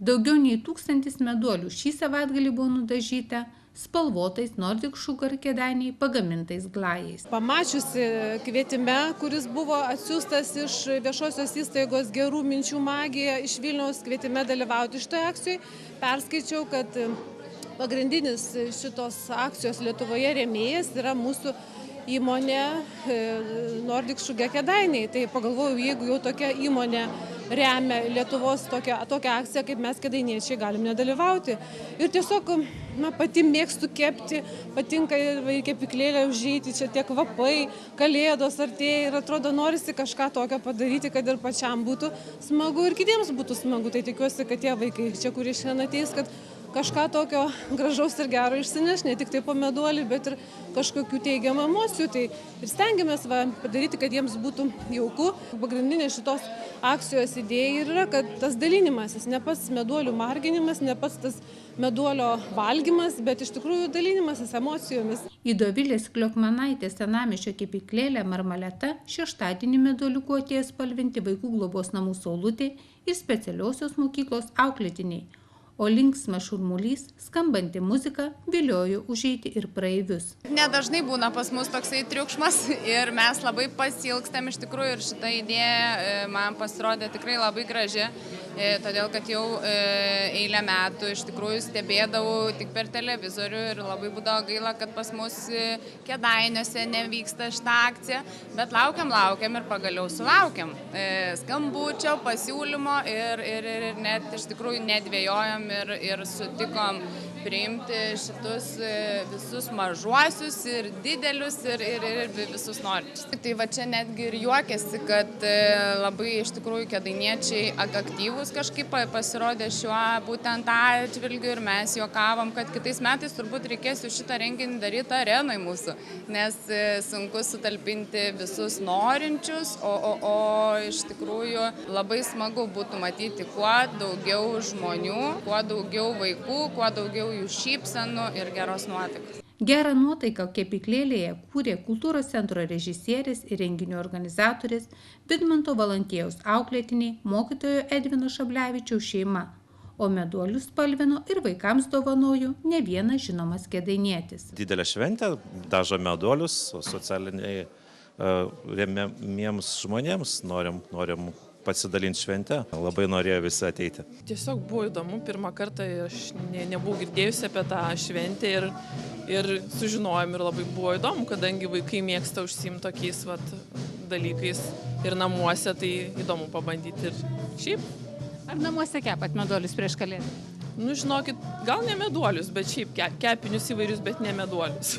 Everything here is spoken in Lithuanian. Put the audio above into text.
Daugiau nei 1000 meduolių šį savaitgalį buvo nudažyta spalvotais Nordic Sugar Kėdainiai pagamintais glajais. Pamačiusi kvietime, kuris buvo atsiųstas iš viešosios įstaigos Gerų minčių magija iš Vilniaus, kvietime dalyvauti šitoje akcijoje, perskaičiau, kad pagrindinis šitos akcijos Lietuvoje rėmėjas yra mūsų įmonė Nordic Sugar Kėdainiai. Tai pagalvojau, jeigu jau tokia įmonė remia Lietuvos tokią akciją, kaip mes kėdainiečiai galim nedalyvauti. Ir tiesiog pati mėgstu kepti, patinka į kepyklėlę užeiti, čia tie kvapai, kalėdos artėja ir atrodo norisi kažką tokio padaryti, kad ir pačiam būtų smagu ir kitiems būtų smagu. Tai tikiuosi, kad tie vaikai čia, kurie šiandien ateis, kad kažką tokio gražaus ir gero išsineš, ne tik tai po meduolį, bet ir kažkokių teigiamų emocijų. Tai ir stengiamės padaryti, kad jiems būtų jauku. Pagrindinė šitos akcijos idėja yra, kad tas dalinimasis, ne pats meduolių marginimas, ne pats tas meduolio valgymas, bet iš tikrųjų dalinimasis emocijomis. Į Dovilės Kliokmanaitės senamiesčio kepyklėlę Marmaleta šeštadienį meduoliukų atėjo spalvinti vaikų globos namų Saulutė ir specialiosios mokyklos auklėtiniai. O linksmas šurmulys, skambanti muzika viliojo užeiti ir praeivius. Nedažnai būna pas mus toksai triukšmas ir mes labai pasiilgstam iš tikrųjų ir šita idėja man pasirodė tikrai labai graži, todėl kad jau eilę metų iš tikrųjų stebėdavau tik per televizorių ir labai būdavo gaila, kad pas mus Kėdainiuose nevyksta šita akcija, bet laukiam ir pagaliau sulaukiam skambučio, pasiūlymo ir net iš tikrųjų nedvėjojam ir sutikom priimti šitus visus mažuosius ir didelius ir visus norinčius. Tai va čia netgi ir juokiasi, kad labai iš tikrųjų kėdainiečiai aktyvūs kažkaip pasirodė šiuo būtent atžvilgiu ir mes juokavom, kad kitais metais turbūt reikės jau šitą renginį daryti arenoj mūsų, nes sunku sutalpinti visus norinčius, o iš tikrųjų labai smagu būtų matyti kuo daugiau žmonių, kuo daugiau vaikų, kuo daugiau jų šypsenų ir geros nuotaikos. Gerą nuotaiką kepyklėlėje kūrė kultūros centro režisierės ir renginių organizatorės Vidmanto Valantiejaus auklėtiniai, mokytojo Edvino Šablevičiaus šeima, o meduolius spalvino ir vaikams dovanojo ne vienas žinomas kėdainietis. Didelė šventė, dažo meduolius, socialiniai remiamiems žmonėms norim pasidalinti šventę. Labai norėjo visi ateiti. Tiesiog buvo įdomu, pirmą kartą aš nebuvau girdėjusi apie tą šventę ir sužinojom ir labai buvo įdomu, kadangi vaikai mėgsta užsiimti tokiais dalykais ir namuose, tai įdomu pabandyti ir šiaip. Ar namuose kepat meduolius prieš kalėdą? Žinokit, gal ne meduolius, bet šiaip kepinius įvairius, bet ne meduolius.